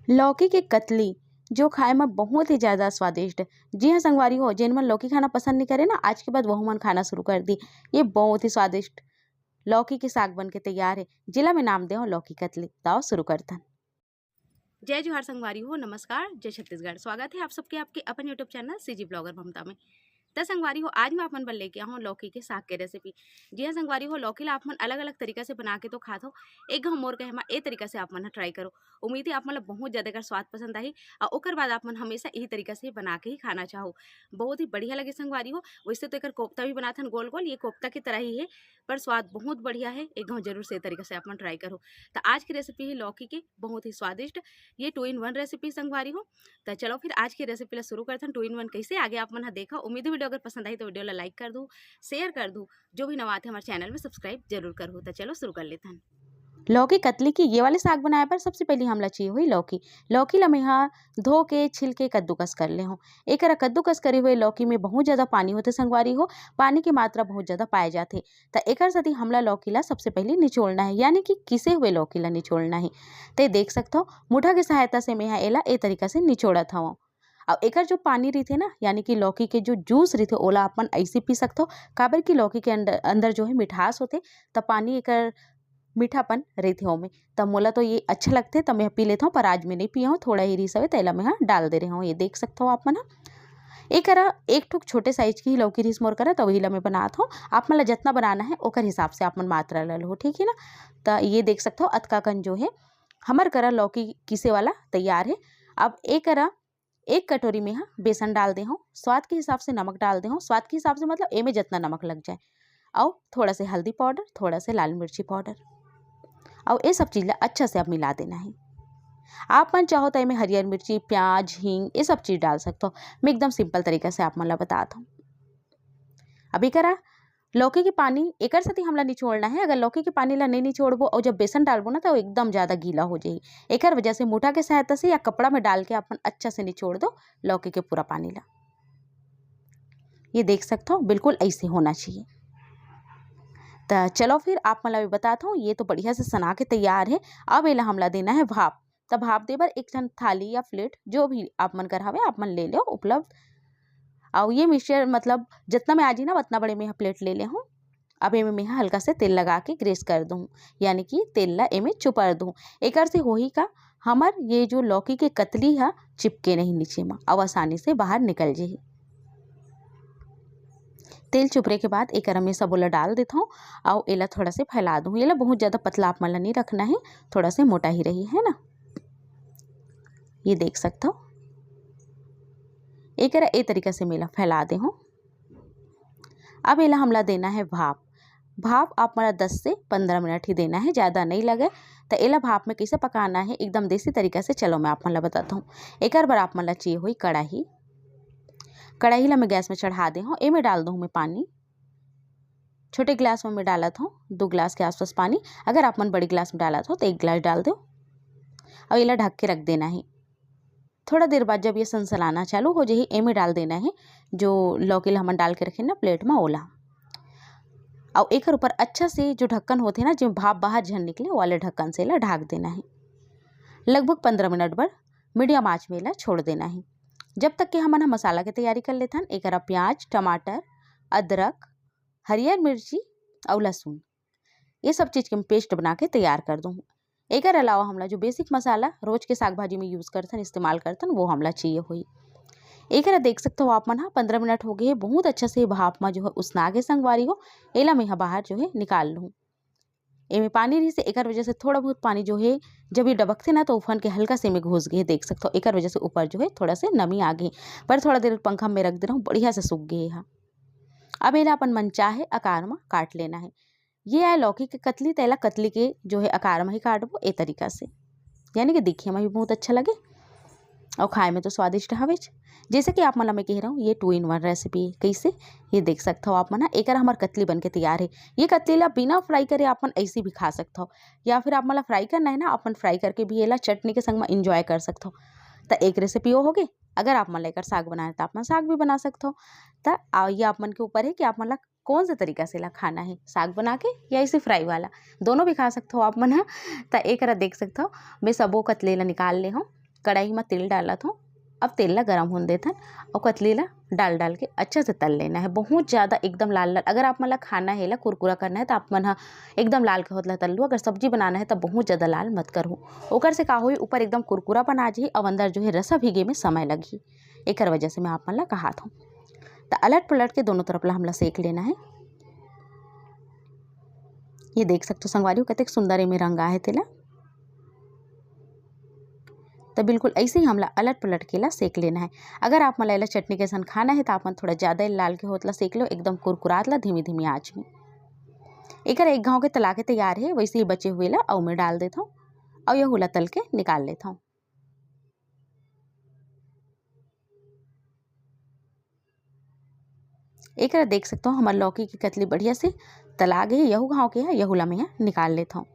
लौकी के कतली जो खाए में बहुत ही ज़्यादा स्वादिष्ट। जी हाँ संगवारी हो, जिन मन लौकी खाना पसंद नहीं करे ना, आज के बाद वह मन खाना शुरू कर दी। ये बहुत ही स्वादिष्ट लौकी के साग बन के तैयार है। जिला में नाम दे हो लौकी कतली। दाओ शुरू करता। जय जोहार संगवारी हो, नमस्कार, जय छत्तीसगढ़। स्वागत है आप सबके आपके अपन यूट्यूब चैनल सीजी ब्लॉगर ममता में। तो संगवारी हो, आज मैं अपन बन लेके आऊँ लौकी के साग के रेसिपी। जी हाँ संगवारी हो, लौकी ला आप मन अलग अलग तरीका से बना के तो खात हो। एक घम मोर कहे ए तरीका से आप मन ट्राई करो। उम्मीद है आप मन बहुत ज़्यादा कर स्वाद पसंद आई और ओकर बाद आप मन हमेशा यही तरीका से बना के ही खाना चाहो। बहुत ही बढ़िया लगे संगवारी हो। वैसे तो एक कोफ्ता भी बनाथन गोल गोल, ये कोफ्ता की तरह ही है, पर स्वाद बहुत बढ़िया है। एक घम जरूर से तरीका से आप मन ट्राई करो। तो आज की रेसिपी है लौकी की, बहुत ही स्वादिष्ट। ये 2 in 1 रेसिपी संगवारी हो। तो चलो फिर आज की रेसिपी ला शुरू करते हैं। 2 in 1 कैसे आगे आप मन देखा। उम्मीद है वीडियो अगर पसंद आई तो वीडियो ला लाइक कर दूँ, शेयर कर दूँ। जो भी नवा थे हमारे चैनल में सब्सक्राइब जरूर करो। तो चलो शुरू कर लेते हैं। लौकी कतली की ये वाले साग बनाए पर सबसे पहले हमला चाहिए हुई लौकी। लौकी ला मैं यहाँ धो के छिल के कद्दूकस कर ले हूँ। एक कद्दूकस करे हुए लौकी में बहुत ज़्यादा पानी होते संगवारी हो, पानी की मात्रा बहुत ज़्यादा पाए जाते। तो एक साथी हमला लौकी ला सबसे पहले निचोड़ना है, यानी कि किसे हुए लौकी ला निचोड़ना है। तो देख सकते हो मुठा के सहायता से मैं यहाँ एला ए तरीका से निचोड़त हूँ। अब एक जो पानी रही ना, यानी कि लौकी के जो जूस रही ओला अपन ऐसे पी सकते हो। काबर की लौकी के अंदर जो है मिठास होते, तब पानी एक मीठापन रहती हूँ मैं। तब मोला तो ये अच्छा लगते तब मैं पी लेता हूँ, पर आज मैं नहीं पिया हूँ। थोड़ा ही रीस है तेला मैं डाल दे रही हूँ। ये देख सकते हो आप मन। एक ठुक छोटे साइज की लौकी रीस मोर करा तो वही ला मैं बनाता हूँ। आप मन जितना बनाना है ओकर हिसाब से आप मन मात्रा ले लो, ठीक है ना। तो ये देख सकते हो अतकाकन जो है हमर करा लौकी किसे वाला तैयार है। अब एक कटोरी में हाँ बेसन डाल दे हूँ। स्वाद के हिसाब से नमक डाल दे हूँ। स्वाद के हिसाब से मतलब ए में जितना नमक लग जाए। और थोड़ा से हल्दी पाउडर, थोड़ा से लाल मिर्ची पाउडर, और ये सब चीज़ अच्छा से अब मिला देना है। आप मन चाहो तो इसमें हरियर मिर्ची, प्याज, हींग ये सब चीज़ डाल सकते हो। मैं एकदम सिंपल तरीका से आप मन ला बताता हूँ। अभी करा लौकी के पानी एक साथी हमला निचोड़ना है। अगर लौकी के पानी ला नहीं निचोड़बो और जब बेसन डालबो ना तो एकदम ज़्यादा गीला हो जाए। एक वजह से मुठा के सहायता से या कपड़ा में डाल के अपन अच्छा से निचोड़ दो लौकी के पूरा पानी ला। ये देख सकते हो बिल्कुल ऐसे होना चाहिए। तो चलो फिर आप मला भी बताता हूँ। ये तो बढ़िया से सना के तैयार है। अब एला हमला देना है भाप। तब भाप देबर एक ठन थाली या प्लेट जो भी आप मन कर हवे आप मन ले लो उपलब्ध। और ये मिक्सचर मतलब जितना मैं आज ही ना उतना बड़े में प्लेट ले ले हूँ। अब एमे मैं हल्का से तेल लगा के ग्रेस कर दूँ, यानी कि तेल ला एमे चुपर दूँ। एक से होही का हमर ये जो लौकी के कतली है चिपके नहीं नीचे में, अब आसानी से बाहर निकल जाही। तेल चुपरे के बाद एक में सब ओला डाल देता हूँ और एला थोड़ा से फैला दूँ। एला बहुत ज़्यादा पतला आप मला नहीं रखना है, थोड़ा से मोटा ही रही है ना। ये देख सकते हो एक ए तरीका से मेला फैला दे हूँ। अब एला हमला देना है भाप। भाप आप मला 10 से 15 मिनट ही देना है, ज़्यादा नहीं लगे। तो एला भाप में कैसे पकाना है एकदम देसी तरीका से चलो मैं आप मला बताता हूँ। एक बार आप मला चाहिए हुई कढ़ाई। कढ़ाई ला मैं गैस में चढ़ा दे हूँ। ए में डाल दूँ मैं पानी। छोटे गिलास में मैं डाला था 2 गिलास के आसपास पानी। अगर आप मन बड़ी गिलास में डाला था तो 1 गिलास डाल दो और इला ढक के रख देना है। थोड़ा देर बाद जब ये सनसलाना चालू हो जाए ए में डाल देना है जो लौकी ला हमन डाल के रखे ना प्लेट में ओला। और एक ऊपर अच्छा से जो ढक्कन होते ना जो भाप बाहर झन निकले वाले ढक्कन से ला ढक देना है। लगभग 15 मिनट पर मीडियम आँच में ला छोड़ देना है। जब तक कि हमन मसाला की तैयारी कर लेते हैं। एक प्याज, टमाटर, अदरक, हरियर मिर्ची और लहसुन ये सब चीज़ के पेस्ट बना के तैयार कर दूँ। एक अलावा हमला जो बेसिक मसाला रोज के साग भाजी में यूज़ करते इस्तेमाल करते वो हमला चाहिए हुई। एक देख सकते हो आप मन 15 मिनट हो गए बहुत अच्छा से भाप में जो है उसना के संगवारी हो। एला मैं बाहर जो है निकाल लूँ। एमें पानी रही से एक वजह से थोड़ा बहुत पानी जो है जब ये डबकते ना तो उफन के हल्का से में घुस गए। देख सकते हो एक वजह से ऊपर जो है थोड़ा से नमी आ गई, पर थोड़ा देर पंखा में रख दे रहा हूँ, बढ़िया से सूख गए है। अब एला अपन मन चाहे आकार में काट लेना है। ये है लौकी के कतली, तेला कतली के जो है आकार में ही काटबो ए तरीका से, यानी कि दिखे में भी बहुत अच्छा लगे और खाए में तो स्वादिष्ट हवे। जैसे कि आप मन मैं कह रहा हूँ ये 2 in 1 रेसिपी कैसे ये देख सकते हो आप मन। एक हमार कतली बन के तैयार है। ये कतली ला बिना फ्राई करे आप मन ऐसे भी खा सकते हो, या फिर आप मन फ्राई करना है ना अपन फ्राई करके भी एला चटनी के संग में इंजॉय कर सकते हो। तो एक रेसिपी वो हो गई। अगर आप मन लेकर साग बनाए तो आप मन साग भी बना सकते हो। तो ये आप मन के ऊपर है कि आप मन ला कौन सा तरीका से ला खाना है, साग बना के या इसे फ्राई वाला, दोनों भी खा सकते हो आप मन। तो एक देख सकते हो मैं सबो कतले ला निकाल ले हूँ। कढ़ाई में तेल डाला था। अब तेल ला गरम होने देथन और कतली ला डाल के अच्छा से तल लेना है। बहुत ज़्यादा एकदम लाल लाल, अगर आप मन ला खाना है ला कुरकुरा करना है तो आप मन एकदम लाल के होतला तल लो। अगर सब्जी बनाना है तो बहुत ज़्यादा लाल मत करो, ओकर से का होई ऊपर एकदम कुरकुरा बना जाही और अंदर जो है रसा भीगे में समय लगी। एक वजह से मैं आप मन ला कहा था। तो अलट पलट के दोनों तरफ ला हमला सेक लेना है। ये देख सकते हो संगवारी हो कतेक सुंदर एमे रंग आए तेला। तो बिल्कुल ऐसे ही हमला अलट पलट के ला सेक लेना है। अगर आप मला ला चटनी के संग खाना है तो आप मन थोड़ा ज़्यादा लाल के होतला सेक लो, एकदम कुरकुरात ला धीमी धीमी आँच में। एक घाव के तला के तैयार है, वैसे ही बचे हुए ला अऊ में डाल देता हूँ और यह हुला तल के निकाल लेता हूँ। एक देख सकते हो हमारे लौकी की कतली बढ़िया से तला गई। यहू घाव के है, यहू ला मैं निकाल लेता हूँ।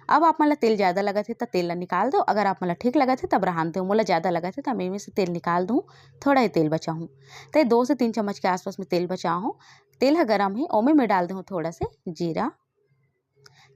अब आप मला तेल ज़्यादा लगा थे तो तेल ला निकाल दो, अगर आप मला ठीक लगा थे तब रहन दो। मोला ज़्यादा लगा थे तो मैं से तेल निकाल दूँ, थोड़ा ही तेल बचा हूँ। तो 2 से 3 चम्मच के आसपास में तेल बचा हूँ। तेल है गरम है, ओमे में डाल दूँ थोड़ा से जीरा,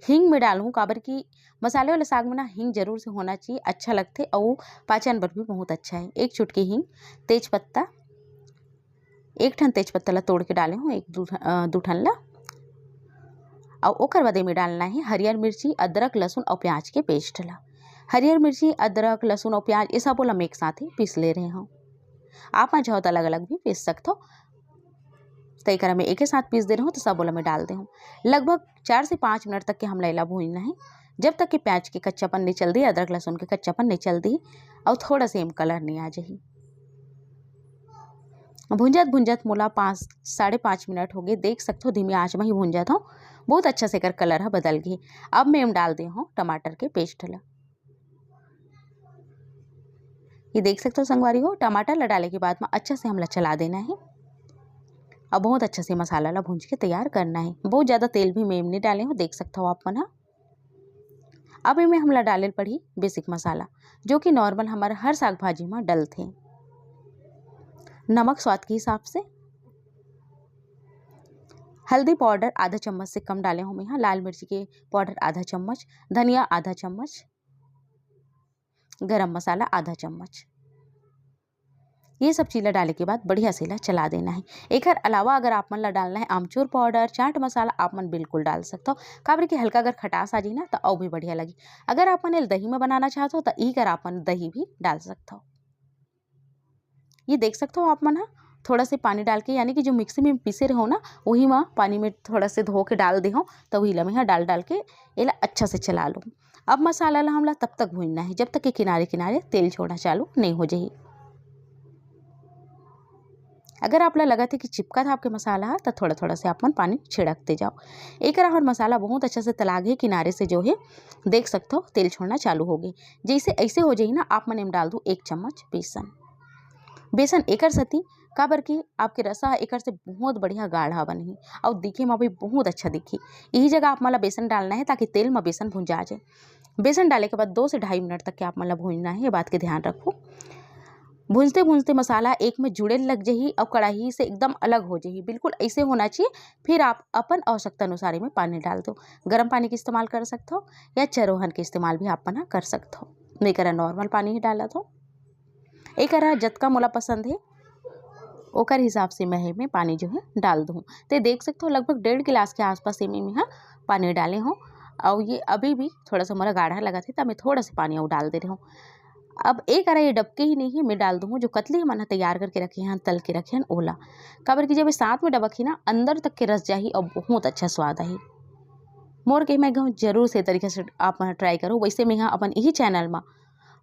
हींग में डालूँ काबर की मसाले वाले साग में ना हींग जरूर से होना चाहिए, अच्छा लगते और पाचन बर भी बहुत अच्छा है। 1 चुटकी हींग, तेज पत्ता, 1 ठन तेज पत्ता ला तोड़ के डाले हूँ, 1-2 ठन ला। और ओकर बाद में डालना है हरियर मिर्ची, अदरक, लहसुन और प्याज के पेस्ट ला। हरियर मिर्ची, अदरक, लहसुन और प्याज ये सब ला एक साथ ही पीस ले रहे हूँ। आप चाहो तो अलग अलग भी पीस सकते हो। तय करा मैं एक ही साथ पीस दे रहा हूँ तो सब मैं डाल दे हूँ। लगभग 4 से 5 मिनट तक के हम लैला भूनना है, जब तक कि प्याज के कच्चापन नहीं चल दी, अदरक लहसुन के कच्चापन नहीं चल दी और थोड़ा सेम कलर नहीं आ जाही। भुंजत भुंजत मोला 5-5.5 मिनट हो गए, देख सकते हो धीमी आंच में ही भुंजत हूँ। बहुत अच्छा से कर कलर है बदल गई। अब मैं डाल दे हूँ टमाटर के पेस्ट ला। ये देख सकते हो संगवारी हो, टमाटर ला डाले के बाद में अच्छा से हमला चला देना है और बहुत अच्छा से मसाला ला भूंज के तैयार करना है। बहुत ज़्यादा तेल भी मैं नहीं डाले हूँ, देख सकते हो आप मन। अब इनमें हमला डाले पड़ी बेसिक मसाला, जो कि नॉर्मल हमारे हर साग भाजी में डलते। नमक स्वाद के हिसाब से, हल्दी पाउडर आधा चम्मच से कम डाले हूँ मैं यहाँ, लाल मिर्ची के पाउडर आधा चम्मच, धनिया आधा चम्मच, गरम मसाला आधा चम्मच। ये सब चीज़ें डाले के बाद बढ़िया से ला चला देना है। एक अलावा अगर आप मन ला डालना है आमचूर पाउडर, चाट मसाला, आप मन बिल्कुल डाल सकते हो। काबर की हल्का अगर खटास आ जाए ना तो और भी बढ़िया लगी। अगर आप मन दही में बनाना चाहते हो तो ई कर आप मन दही भी डाल सकते हो। ये देख सकते हो आप मन थोड़ा से पानी डाल के, यानी कि जो मिक्सी में पीसे रहो ना वही में पानी में थोड़ा से धो के डाल दे हो, तो वही ला मैं डाल के ये अच्छा से चला लूँ। अब मसाला ला हमला तब तक भूनना है जब तक कि किनारे किनारे तेल छोड़ना चालू नहीं हो जाए। अगर आप लगा था कि चिपका था आपके मसाला तो थोड़ा थोड़ा से आप मन पानी छिड़कते जाओ। एक और मसाला बहुत अच्छा से तला गए, किनारे से जो है देख सकते हो तेल छोड़ना चालू हो गई। जैसे ऐसे हो जाए ना आप मन में डाल दो 1 चम्मच बेसन। बेसन एकर सती काबर की आपके रसा एकर से बहुत बढ़िया गाढ़ा बनी और दिखे में भी बहुत अच्छा दिखी। यही जगह आप मला बेसन डालना है ताकि तेल में बेसन भुंजा जाए। बेसन डाले के बाद 2 से 2.5 मिनट तक के आप मला भूनना है, ये बात के ध्यान रखो। भूनते भूनते मसाला एक में जुड़े लग जाही और कढ़ाई से एकदम अलग हो जाही, बिल्कुल ऐसे होना चाहिए। फिर आप अपन आवश्यकता अनुसार में पानी डाल दो। गर्म पानी का इस्तेमाल कर सकते हो या चरोहन के इस्तेमाल भी आप कर सकते हो। नहीं करा नॉर्मल पानी ही डाला तो एक जतका मोला पसंद है ओकर हिसाब से मैं पानी जो है डाल दूँ। तो देख सकते हो लगभग 1.5 गिलास के आसपास में यहाँ पानी डाले हूँ और ये अभी भी थोड़ा सा मोरा गाढ़ा लगा था तो मैं थोड़ा सा पानी और डाल दे रही हूँ। अब एक ये डबके ही नहीं है, मैं डाल दूँ जो कतली मन तैयार करके रखे हैं, तल के रखे हैं ओला। काबर की जब साथ में डबकी ना अंदर तक के रस जाही और बहुत अच्छा स्वाद आई। मोर के मैं कहूँ जरूर से तरीके से आप ट्राई करो। वैसे मैं यहाँ अपन यही चैनल में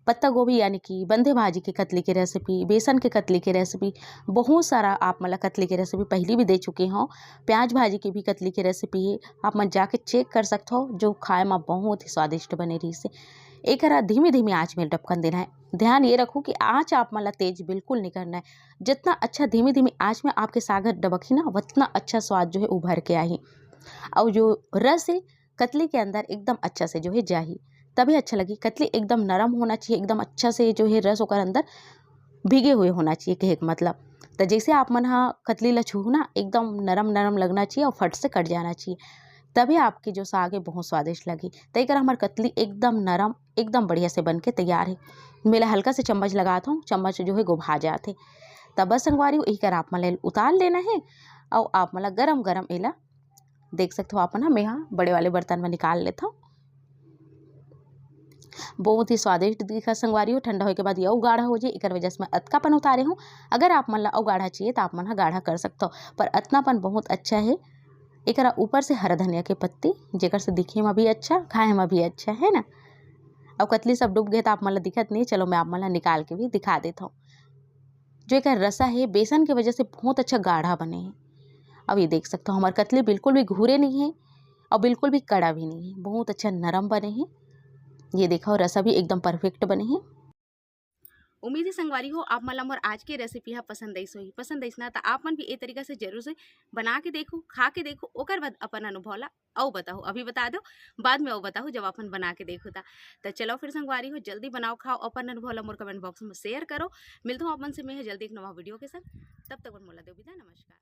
पत्ता गोभी यानी कि बंधे भाजी की कतली की रेसिपी, बेसन के कतली की रेसिपी, बहुत सारा आप मतलब कतली की रेसिपी पहले भी दे चुके हो। प्याज भाजी की भी कतली की रेसिपी है, आप मन जाके चेक कर सकते हो, जो खाए में बहुत ही स्वादिष्ट बने रही से। एक धीमी धीमी आँच में ढक्कन देना है। ध्यान ये रखो कि आँच आप मतलब तेज बिल्कुल नहीं करना है। जितना अच्छा धीमी धीमी आँच में आपके सागर डबकी ना उतना अच्छा स्वाद जो है उभर के आई और जो रस है कतली के अंदर एकदम अच्छा से जो है जाही, तभी अच्छा लगी। कतली एकदम नरम होना चाहिए, एकदम अच्छा से जो है रस होकर अंदर भीगे हुए होना चाहिए कहे का मतलब। तो जैसे आप मन कतली ला छू ना एकदम नरम नरम लगना चाहिए और फट से कट जाना चाहिए। तभी आपकी जो साग है बहुत स्वादिष्ट लगी। तो एक हमारी कतली एकदम नरम, एकदम बढ़िया से बन के तैयार है। मेला हल्का से चम्मच लगाता हूँ, चम्मच जो है गुभा जाते। तब बस संगवारी हो एक आप मला उतार लेना है और आप मला गरम गरम एला देख सकते हो। आप ना मैं यहाँ बड़े वाले बर्तन में निकाल लेता हूँ। बहुत ही स्वादिष्ट दिखा संगवारी हो। ठंडा होने के बाद ये गाढ़ा हो जाए, एक वजह से मैं अतकापन उतारे हूँ। अगर आप मन ला और गाढ़ा चाहिए तो आप मन गाढ़ा कर सकते हो, पर अतनापन बहुत अच्छा है। एक ऊपर से हरा धनिया के पत्ती, जेकर से दिखे में भी अच्छा, खाए में भी अच्छा है ना। और कतली सब डूब गए तो आप मन ला दिखत नहीं, चलो मैं आप मन ला निकाल के भी दिखा देता हूँ। जो एक रसा है बेसन की वजह से बहुत अच्छा गाढ़ा बने हैं। अब ये देख सकते हो हमारे कतली बिल्कुल भी घूरे नहीं है और बिल्कुल भी कड़ा भी नहीं है, बहुत अच्छा नरम बने हैं। ये देखो रसा भी एकदम परफेक्ट बने हैं। उम्मीद है संगवारी हो आप मला मोर आज के रेसिपी हा पसंद आई सोही। पसंद आई ना तो आप मन भी ए तरीका से जरूर से बना के देखो, खा के देखो, ओकर बाद अपन अनुभव ला औ बताओ। अभी बता दो, बाद में औ बताओ जब अपन बना के देखो ता। तो चलो फिर संगवारी हो जल्दी बनाओ, खाओ, अपन अनुभव ला मोर कमेंट बॉक्स में शेयर करो। मिलता हूँ अपन से मैं जल्दी एक नवा वीडियो के साथ। तब तक मोला दो विदा, नमस्कार।